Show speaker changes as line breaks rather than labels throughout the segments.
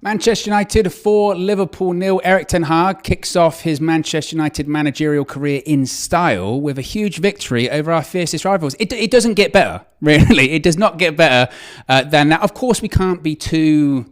Manchester United 4, Liverpool 0. Erik ten Hag kicks off his Manchester United managerial career in style with a huge victory over our fiercest rivals. It doesn't get better, really. It does not get better than that. Of course, we can't be too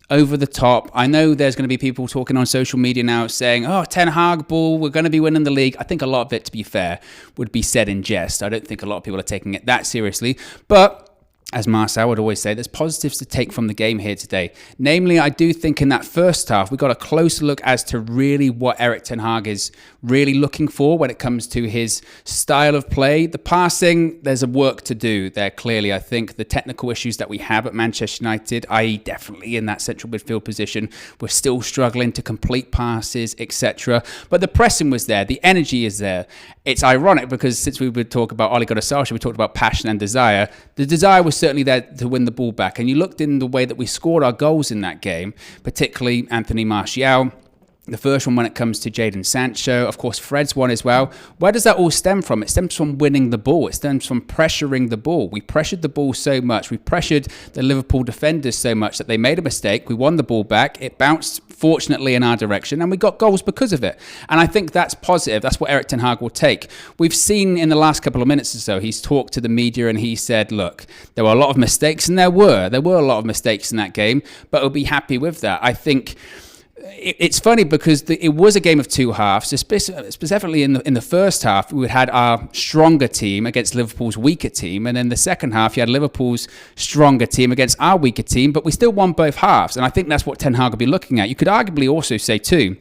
over the top. I know there's going to be people talking on social media now saying, oh, Ten Hag ball, we're going to be winning the league. I think a lot of it, to be fair, would be said in jest. I don't think a lot of people are taking it that seriously. But as Marcel would always say, there's positives to take from the game here today. Namely, I do think in that first half, we got a closer look as to really what Erik ten Hag is really looking for when it comes to his style of play. The passing, there's a work to do there, clearly. I think the technical issues that we have at Manchester United, i.e. definitely in that central midfield position, we're still struggling to complete passes, etc. But the pressing was there. The energy is there. It's ironic because since we would talk about Ole Gunnar Solskjaer, we talked about passion and desire. The desire was certainly there to win the ball back. And you looked in the way that we scored our goals in that game, particularly Anthony Martial. The first one when it comes to Jadon Sancho, of course Fred's one as well. Where does that all stem from? It stems from winning the ball. It stems from pressuring the ball. We pressured the ball so much. We pressured the Liverpool defenders so much that they made a mistake. We won the ball back. It bounced, fortunately, in our direction, and we got goals because of it. And I think that's positive. That's what Erik ten Hag will take. We've seen in the last couple of minutes or so, he's talked to the media and he said, look, there were a lot of mistakes, and there were a lot of mistakes in that game, but he'll be happy with that. I think it's funny because it was a game of two halves. Specifically in the first half, we had our stronger team against Liverpool's weaker team. And then the second half, you had Liverpool's stronger team against our weaker team. But we still won both halves. And I think that's what Ten Hag will be looking at. You could arguably also say, too,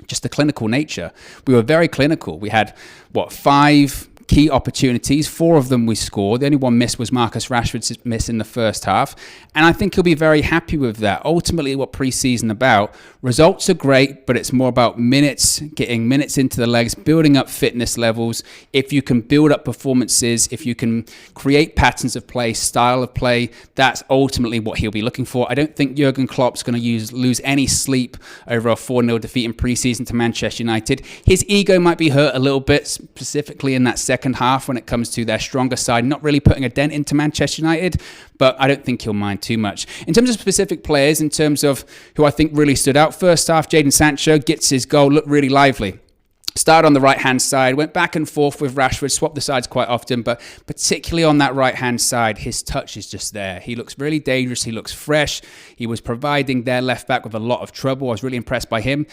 just the clinical nature. We were very clinical. We had, 5 key opportunities. 4 of them we scored. The only one missed was Marcus Rashford's miss in the first half. And I think he'll be very happy with that. Ultimately, what pre-season about, results are great, but it's more about minutes, getting minutes into the legs, building up fitness levels. If you can build up performances, if you can create patterns of play, style of play, that's ultimately what he'll be looking for. I don't think Jurgen Klopp's going to lose any sleep over a 4-0 defeat in pre-season to Manchester United. His ego might be hurt a little bit, specifically in that second half when it comes to their stronger side, not really putting a dent into Manchester United, but I don't think he'll mind too much. In terms of specific players, in terms of who I think really stood out, first half, Jadon Sancho gets his goal, looked really lively. Started on the right-hand side, went back and forth with Rashford, swapped the sides quite often, but particularly on that right-hand side, his touch is just there. He looks really dangerous. He looks fresh. He was providing their left-back with a lot of trouble. I was really impressed by him.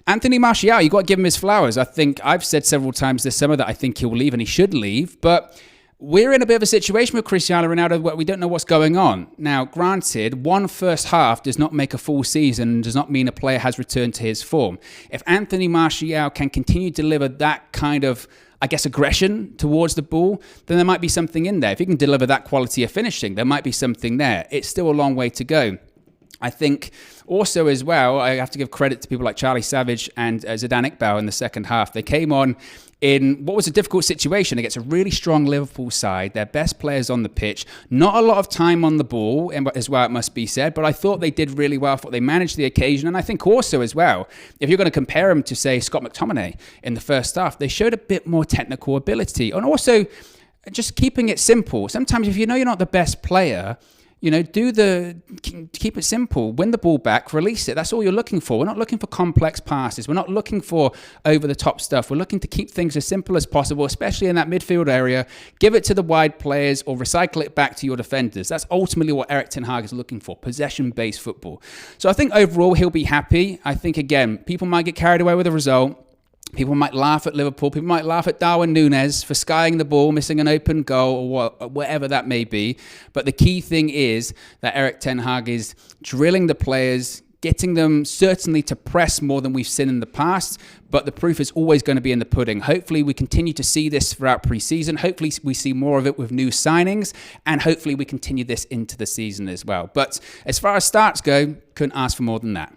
Anthony Martial, you've got to give him his flowers. I think I've said several times this summer that I think he'll leave and he should leave, but we're in a bit of a situation with Cristiano Ronaldo where we don't know what's going on. Now, granted, one first half does not make a full season, does not mean a player has returned to his form. If Anthony Martial can continue to deliver that kind of, aggression towards the ball, then there might be something in there. If he can deliver that quality of finishing, there might be something there. It's still a long way to go. I think also as well, I have to give credit to people like Charlie Savage and Zidane Iqbal in the second half. They came on in what was a difficult situation against a really strong Liverpool side, their best players on the pitch, not a lot of time on the ball as well, it must be said, but I thought they did really well. I thought they managed the occasion, and I think also as well, if you're going to compare them to, say, Scott McTominay in the first half, they showed a bit more technical ability, and also just keeping it simple. Sometimes if you know you're not the best player, keep it simple, win the ball back, release it. That's all you're looking for. We're not looking for complex passes. We're not looking for over-the-top stuff. We're looking to keep things as simple as possible, especially in that midfield area. Give it to the wide players or recycle it back to your defenders. That's ultimately what Erik ten Hag is looking for, possession-based football. So I think overall he'll be happy. I think, again, people might get carried away with the result. People might laugh at Liverpool. People might laugh at Darwin Núñez for skying the ball, missing an open goal, or whatever that may be. But the key thing is that Erik ten Hag is drilling the players, getting them certainly to press more than we've seen in the past. But the proof is always going to be in the pudding. Hopefully we continue to see this throughout pre-season. Hopefully we see more of it with new signings. And hopefully we continue this into the season as well. But as far as starts go, couldn't ask for more than that.